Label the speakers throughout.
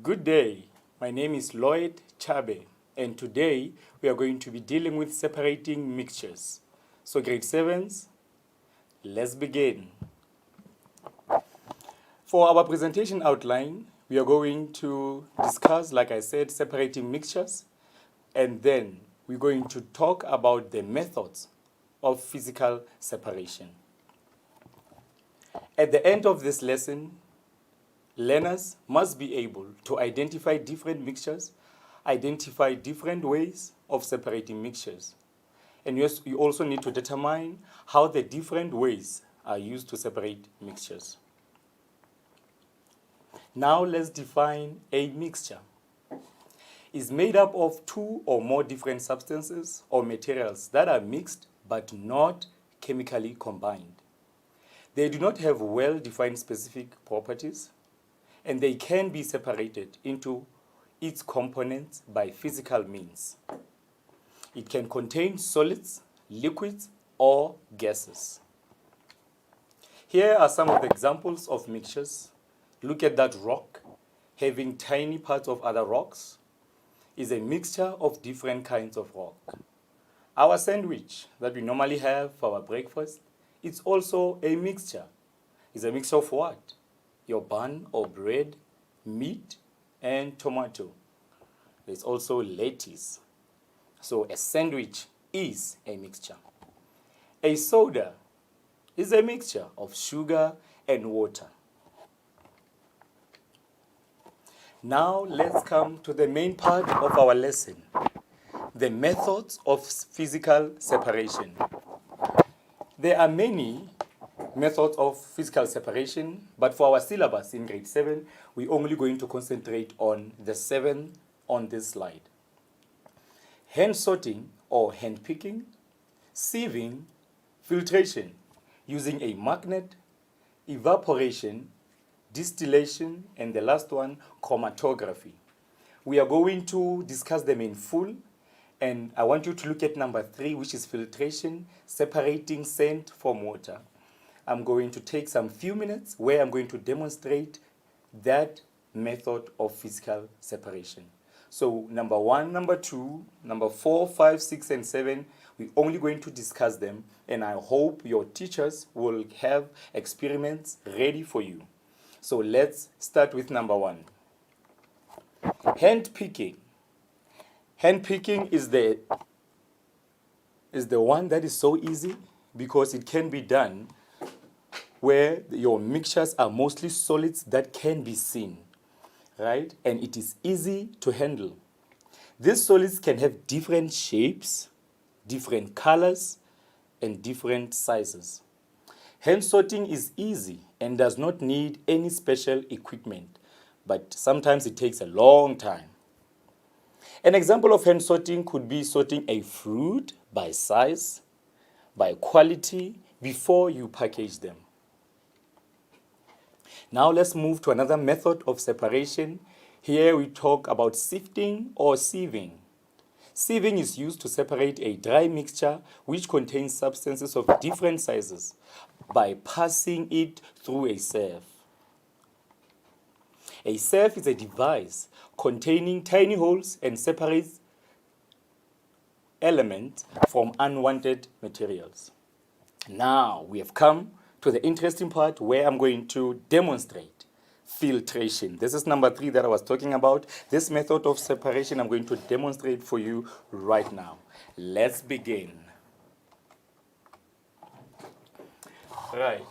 Speaker 1: Good day, my name is Lloyd Chabe, and today we are going to be dealing with separating mixtures. So grade 7s, let's begin. For our presentation outline, we are going to discuss, like I said, separating mixtures, and then we're going to talk about the methods of physical separation. At the end of this lesson, learners must be able to identify different mixtures, identify different ways of separating mixtures. And you also need to determine how the different ways are used to separate mixtures. Now let's define a mixture. It's made up of two or more different substances or materials that are mixed but not chemically combined. They do not have well-defined specific properties, and they can be separated into its components by physical means. It can contain solids, liquids, or gases. Here are some of the examples of mixtures. Look at that rock having tiny parts of other rocks. Is a mixture of different kinds of rock. Our sandwich that we normally have for our breakfast, it's also a mixture. It's a mixture of what? Your bun or bread, meat, and tomato. There's also lettuce. So a sandwich is a mixture. A soda is a mixture of sugar and water. Now let's come to the main part of our lesson, the methods of physical separation. There are many methods of physical separation, but for our syllabus in grade 7, we're only going to concentrate on the 7 on this slide. Hand sorting or hand picking, sieving, filtration using a magnet, evaporation, distillation, and the last one, chromatography. We are going to discuss them in full, and I want you to look at number 3, which is filtration, separating sand from water. I'm going to take some few minutes where I'm going to demonstrate that method of physical separation. So number 1, number 2, number 4, 5, 6, and 7, we're only going to discuss them, and I hope your teachers will have experiments ready for you. So let's start with number 1. Hand picking. Hand picking is the one that is so easy because it can be done where your mixtures are mostly solids that can be seen, right? And it is easy to handle. These solids can have different shapes, different colors, and different sizes. Hand sorting is easy and does not need any special equipment, but sometimes it takes a long time. An example of hand sorting could be sorting a fruit by size, by quality, before you package them. Now let's move to another method of separation. Here we talk about sifting or sieving. Sieving is used to separate a dry mixture which contains substances of different sizes by passing it through a sieve. A sieve is a device containing tiny holes and separates elements from unwanted materials. Now we have come to the interesting part where I'm going to demonstrate filtration. This is number 3 that I was talking about. This method of separation I'm going to demonstrate for you right now. Let's begin. Right.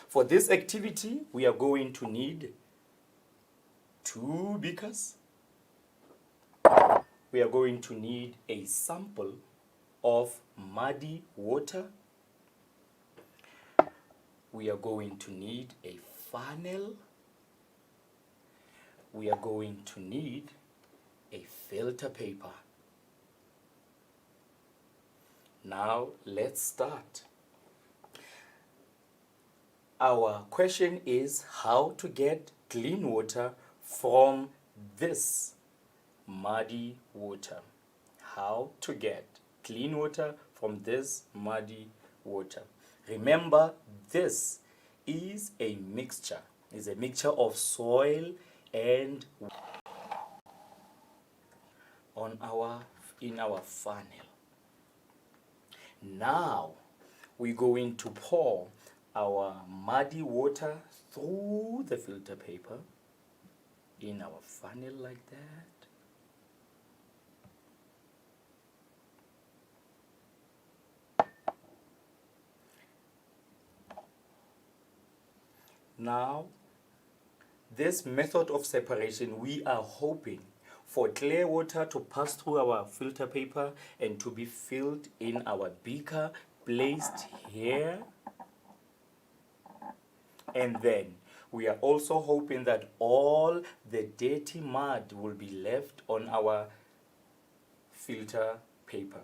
Speaker 1: For this activity, we are going to need 2 beakers. We are going to need a sample of muddy water. We are going to need a funnel. We are going to need a filter paper. Now let's start. Our question is how to get clean water from this muddy water. How to get clean water from this muddy water. Remember, this is a mixture. It's a mixture of soil and in our funnel. Now we're going to pour our muddy water through the filter paper in our funnel like that. Now, this method of separation, we are hoping for clear water to pass through our filter paper and to be filled in our beaker placed here. And then we are also hoping that all the dirty mud will be left on our filter paper.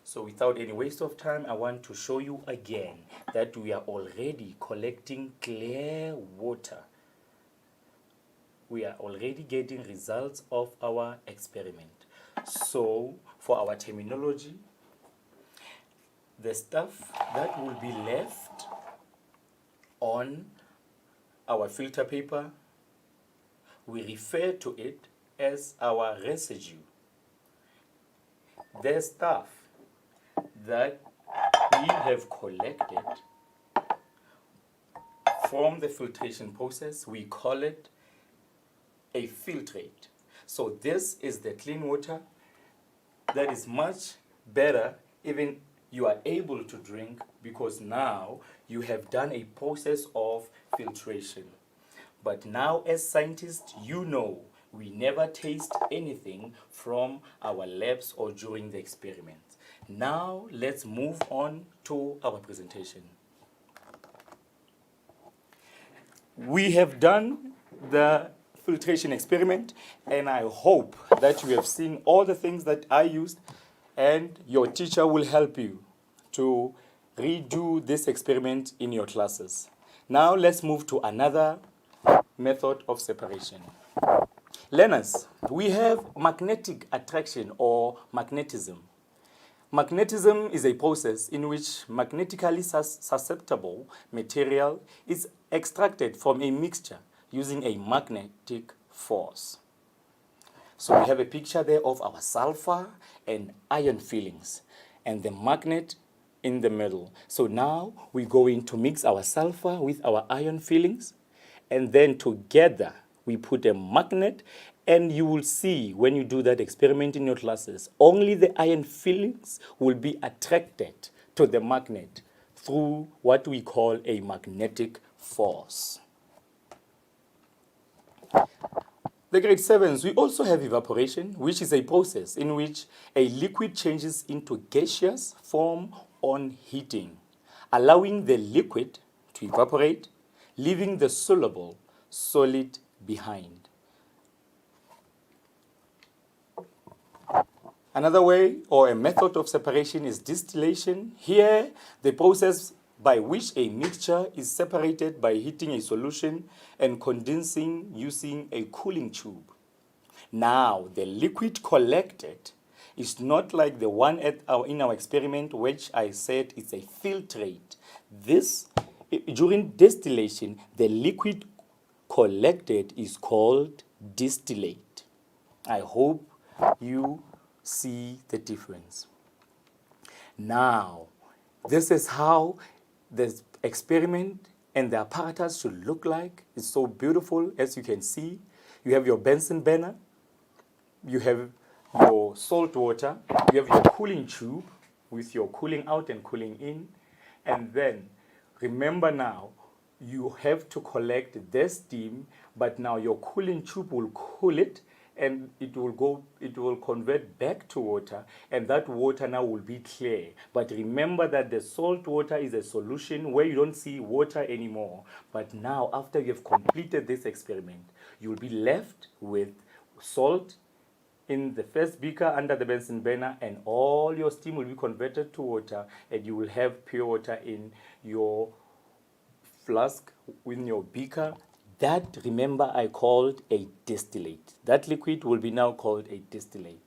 Speaker 1: So without any waste of time, I want to show you again that we are already collecting clear water. We are already getting results of our experiment. So for our terminology, the stuff that will be left on our filter paper, we refer to it as our residue. The stuff that we have collected from the filtration process, we call it a filtrate. So this is the clean water that is much better, even you are able to drink, because now you have done a process of filtration. But now as scientists, you know, we never taste anything from our labs or during the experiments. Now let's move on to our presentation. We have done the filtration experiment, and I hope that you have seen all the things that I used, and your teacher will help you to redo this experiment in your classes. Now let's move to another method of separation. Learners, we have magnetic attraction or magnetism. Magnetism is a process in which magnetically susceptible material is extracted from a mixture using a magnetic force. So we have a picture there of our sulfur and iron fillings and the magnet in the middle. So now we're going to mix our sulfur with our iron fillings, and then together we put a magnet, and you will see when you do that experiment in your classes, only the iron fillings will be attracted to the magnet through what we call a magnetic force. The grade 7s, we also have evaporation, which is a process in which a liquid changes into gaseous form on heating, allowing the liquid to evaporate, leaving the soluble solid behind. Another way or a method of separation is distillation. Here, the process by which a mixture is separated by heating a solution and condensing using a cooling tube. Now, the liquid collected is not like the one in our experiment, which I said is a filtrate. During distillation, the liquid collected is called distillate. I hope you see the difference. Now, this is how the experiment and the apparatus should look like. It's so beautiful, as you can see. You have your Bunsen burner, you have your salt water, you have your cooling tube with your cooling out and cooling in, and then remember now, you have to collect the steam, but now your cooling tube will cool it, and it will convert back to water, and that water now will be clear. But remember that the salt water is a solution where you don't see water anymore. But now, after you have completed this experiment, you will be left with salt in the first beaker under the Bunsen burner, and all your steam will be converted to water, and you will have pure water in your flask, in your beaker. That, remember, I called a distillate. That liquid will be now called a distillate.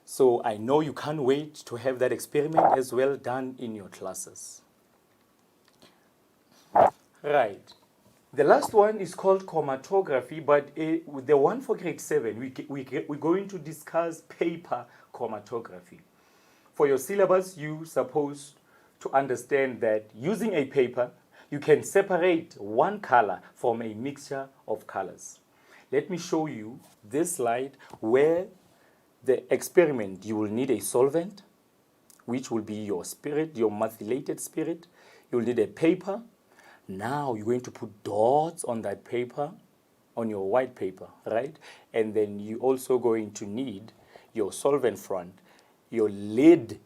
Speaker 1: So I know you can't wait to have that experiment as well done in your classes. Right. The last one is called chromatography, but the one for grade 7, we're going to discuss paper chromatography. For your syllabus, you're supposed to understand that using a paper, you can separate one color from a mixture of colors. Let me show you this slide where the experiment, you will need a solvent, which will be your spirit, your methylated spirit. You'll need a paper. Now you're going to put dots on that paper, on your white paper, right? And then you're also going to need your solvent front, your lid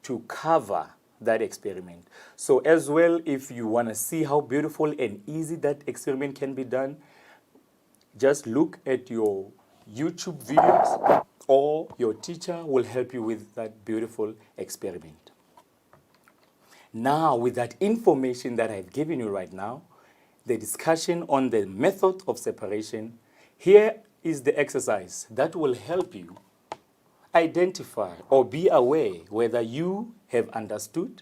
Speaker 1: to cover that experiment. So as well, if you want to see how beautiful and easy that experiment can be done, just look at your YouTube videos or your teacher will help you with that beautiful experiment. Now, with that information that I've given you right now, the discussion on the method of separation, here is the exercise that will help you identify or be aware whether you have understood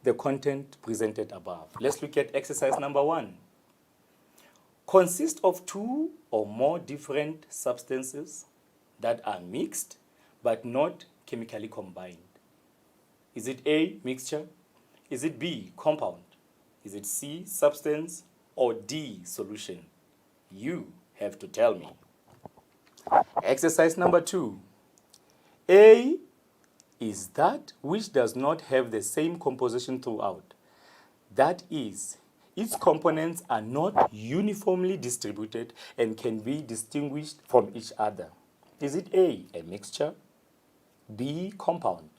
Speaker 1: the content presented above. Let's look at exercise number 1. Consists of 2 or more different substances that are mixed but not chemically combined. Is it A, mixture? Is it B, compound? Is it C, substance? Or D, solution? You have to tell me. Exercise number 2. A is that which does not have the same composition throughout. That is, its components are not uniformly distributed and can be distinguished from each other. Is it A, a mixture? B, compound?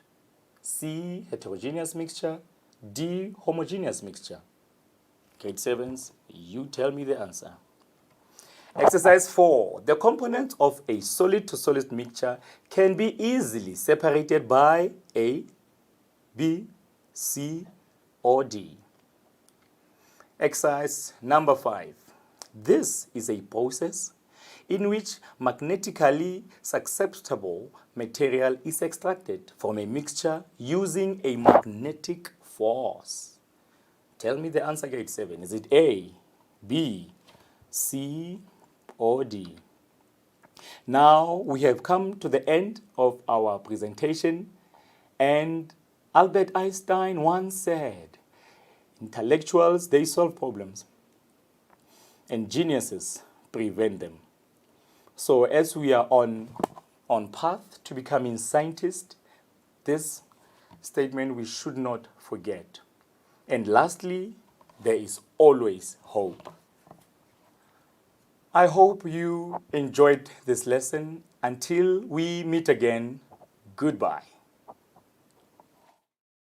Speaker 1: C, heterogeneous mixture? D, homogeneous mixture? Grade 7s, you tell me the answer. Exercise 4. The components of a solid-to-solid mixture can be easily separated by A, B, C, or D. Exercise number 5. This is a process in which magnetically susceptible material is extracted from a mixture using a magnetic force. Tell me the answer, grade 7. Is it A, B, C, or D? Now we have come to the end of our presentation, and Albert Einstein once said, intellectuals, they solve problems, and geniuses prevent them. So as we are on path to becoming scientists, this statement we should not forget. And lastly, there is always hope. I hope you enjoyed this lesson. Until we meet again, goodbye.